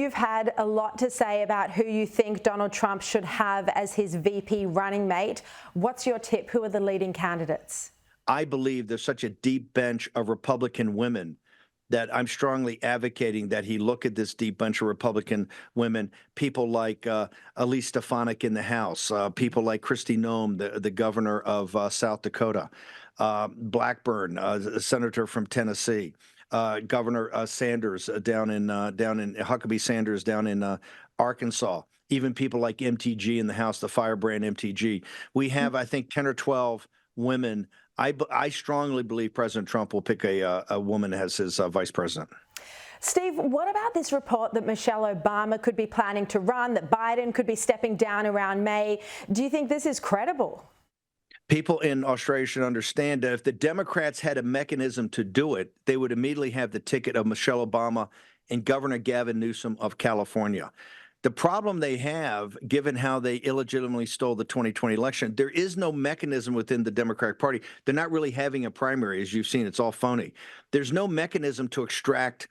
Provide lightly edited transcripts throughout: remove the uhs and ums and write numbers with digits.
you've had a lot to say about who you think Donald Trump should have as his VP running mate. What's your tip? Who are the leading candidates? I believe there's such a deep bench of Republican women that I'm strongly advocating that he look at this deep bunch of Republican women, people like Elise Stefanik in the House, people like Kristi Noem, the governor of South Dakota, Blackburn, a senator from Tennessee, Governor Sanders down in Huckabee Sanders down in Arkansas. Even people like MTG in the House, the firebrand MTG. We have, I think, 10 or 12 women. I strongly believe President Trump will pick a woman as his vice president. Steve, what about this report that Michelle Obama could be planning to run, that Biden could be stepping down around May? Do you think this is credible? People in Australia should understand that if the Democrats had a mechanism to do it, they would immediately have the ticket of Michelle Obama and Governor Gavin Newsom of California. The problem they have, given how they illegitimately stole the 2020 election, there is no mechanism within the Democratic Party. They're not really having a primary, as you've seen. It's all phony. There's no mechanism to extract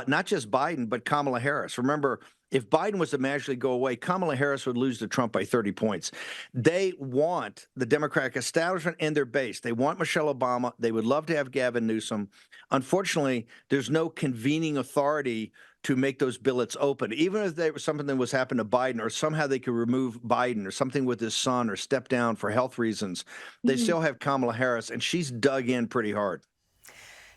not just Biden, but Kamala Harris. Remember, if Biden was to magically go away, Kamala Harris would lose to Trump by 30 points. They want the Democratic establishment and their base. They want Michelle Obama. They would love to have Gavin Newsom. Unfortunately, there's no convening authority to make those billets open. Even if there was something that was happening to Biden, or somehow they could remove Biden, or something with his son, or step down for health reasons, they still have Kamala Harris, and she's dug in pretty hard.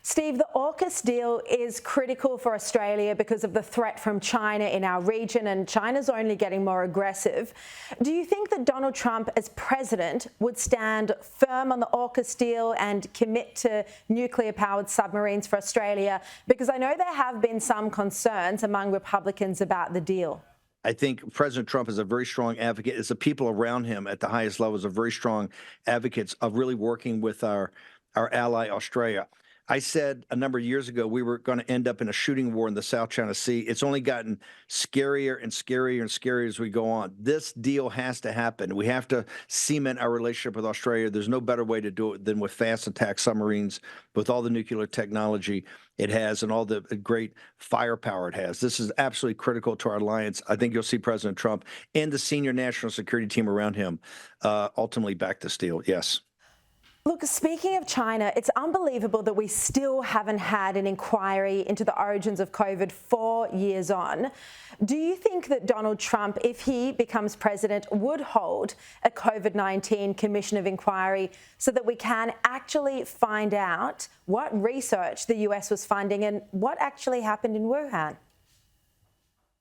Steve, the AUKUS deal is critical for Australia because of the threat from China in our region, and China's only getting more aggressive. Do you think that Donald Trump, as president, would stand firm on the AUKUS deal and commit to nuclear-powered submarines for Australia? Because I know there have been some concerns among Republicans about the deal. I think President Trump is a very strong advocate. It's the people around him at the highest levels are very strong advocates of really working with our ally, Australia. I said a number of years ago we were going to end up in a shooting war in the South China Sea. It's only gotten scarier and scarier and scarier as we go on. This deal has to happen. We have to cement our relationship with Australia. There's no better way to do it than with fast attack submarines, with all the nuclear technology it has and all the great firepower it has. This is absolutely critical to our alliance. I think you'll see President Trump and the senior national security team around him ultimately back this deal. Yes. Look, speaking of China, it's unbelievable that we still haven't had an inquiry into the origins of COVID 4 years on. Do you think that Donald Trump, if he becomes president, would hold a COVID-19 commission of inquiry so that we can actually find out what research the US was funding and what actually happened in Wuhan?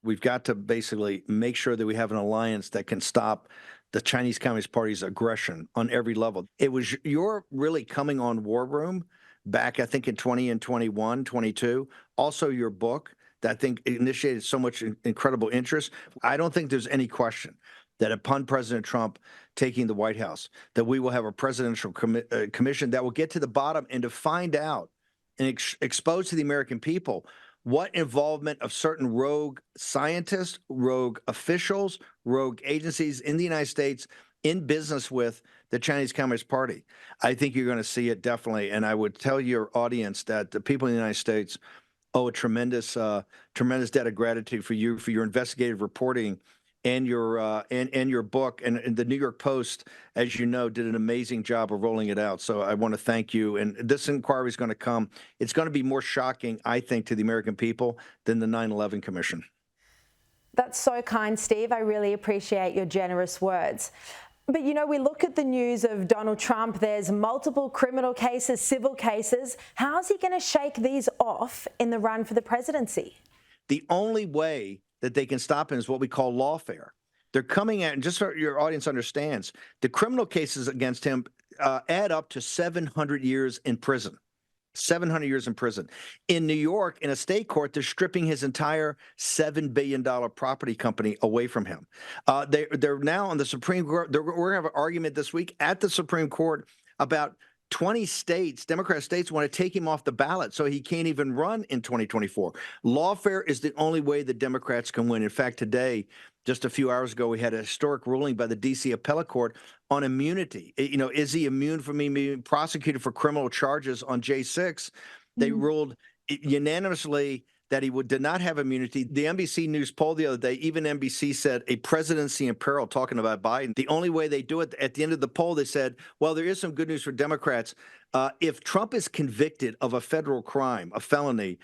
We've got to basically make sure that we have an alliance that can stop the Chinese Communist Party's aggression on every level. It was your really coming on War Room back, I think, in 20 and 21, 22. Also your book that I think initiated so much incredible interest. I don't think there's any question that upon President Trump taking the White House, that we will have a presidential commission that will get to the bottom and to find out and expose to the American people what involvement of certain rogue scientists, rogue officials, rogue agencies in the United States in business with the Chinese Communist Party. I think you're going to see it definitely. And I would tell your audience that the people in the United States owe a tremendous debt of gratitude for you, for your investigative reporting and your book. And the New York Post, as you know, did an amazing job of rolling it out. So I want to thank you. And this inquiry is going to come. It's going to be more shocking, I think, to the American people than the 9/11 Commission. That's so kind, Steve. I really appreciate your generous words. But, you know, we look at the news of Donald Trump. There's multiple criminal cases, civil cases. How's he going to shake these off in the run for the presidency? The only way that they can stop him is what we call lawfare. They're coming at, and just so your audience understands, the criminal cases against him add up to 700 years in prison. 700 years in prison. In New York, in a state court, they're stripping his entire $7 billion property company away from him. They're now on the Supreme Court. We're going to have an argument this week at the Supreme Court about 20 states, Democrat states, want to take him off the ballot so he can't even run in 2024. Lawfare is the only way the Democrats can win. In fact, today, just a few hours ago, we had a historic ruling by the D.C. Appellate Court on immunity. You know, is he immune from being prosecuted for criminal charges on J6? They ruled unanimously that he did not have immunity. The NBC News poll the other day, even NBC said a presidency in peril, talking about Biden. The only way they do it, at the end of the poll, they said, well, there is some good news for Democrats. If Trump is convicted of a federal crime, a felony,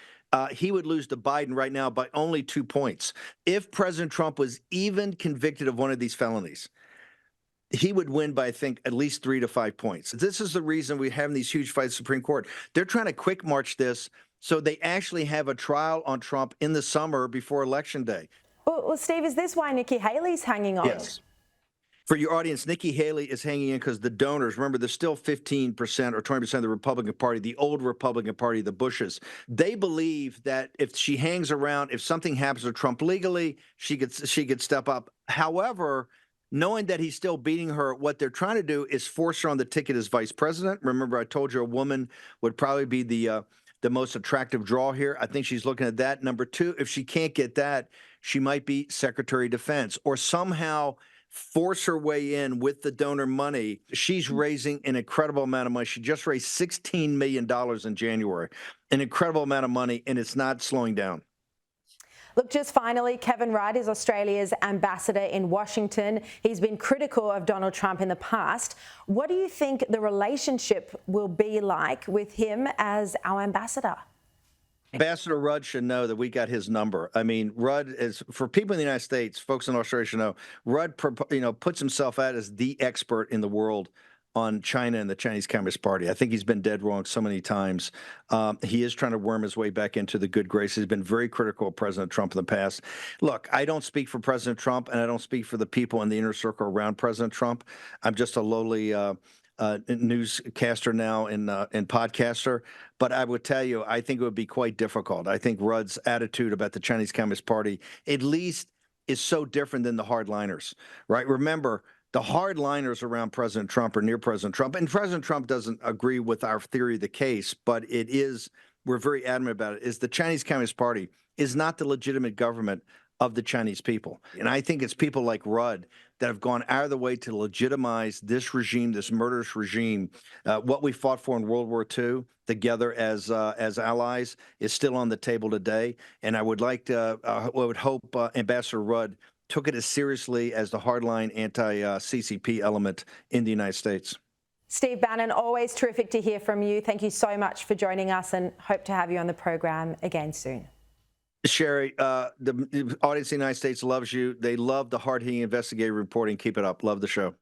he would lose to Biden right now by only 2 points. If President Trump was even convicted of one of these felonies, he would win by, I think, at least 3 to 5 points. This is the reason we're having these huge fights in the Supreme Court. They're trying to quick march this so they actually have a trial on Trump in the summer before Election Day. Well, Steve, is this why Nikki Haley's hanging on? Yes. For your audience, Nikki Haley is hanging in because the donors, remember, there's still 15% or 20% of the Republican Party, the old Republican Party, the Bushes. They believe that if she hangs around, if something happens to Trump legally, she could step up. However, knowing that he's still beating her, what they're trying to do is force her on the ticket as vice president. Remember, I told you a woman would probably be the most attractive draw here. I think she's looking at that. Number two, if she can't get that, she might be Secretary of Defense or somehow force her way in with the donor money. She's raising an incredible amount of money. She just raised $16 million in January, an incredible amount of money, and it's not slowing down. Look, just finally, Kevin Rudd is Australia's ambassador in Washington. He's been critical of Donald Trump in the past. What do you think the relationship will be like with him as our ambassador? Ambassador Rudd should know that we got his number. I mean, Rudd is, for people in the United States, folks in Australia should know, Rudd, puts himself out as the expert in the world on China and the Chinese Communist Party. I think he's been dead wrong so many times. He is trying to worm his way back into the good graces. He's been very critical of President Trump in the past. Look, I don't speak for President Trump, and I don't speak for the people in the inner circle around President Trump. I'm just a lowly newscaster now and podcaster. But I would tell you, I think it would be quite difficult. I think Rudd's attitude about the Chinese Communist Party, at least, is so different than the hardliners, right? Remember, the hardliners around President Trump or near President Trump, and President Trump doesn't agree with our theory of the case, but we're very adamant about it, is the Chinese Communist Party is not the legitimate government of the Chinese people. And I think it's people like Rudd that have gone out of the way to legitimize this regime, this murderous regime. What we fought for in World War II together as allies is still on the table today. And I would hope Ambassador Rudd took it as seriously as the hardline anti-CCP element in the United States. Steve Bannon, always terrific to hear from you. Thank you so much for joining us and hope to have you on the program again soon. Sharri, the audience in the United States loves you. They love the hard-hitting investigative reporting. Keep it up. Love the show.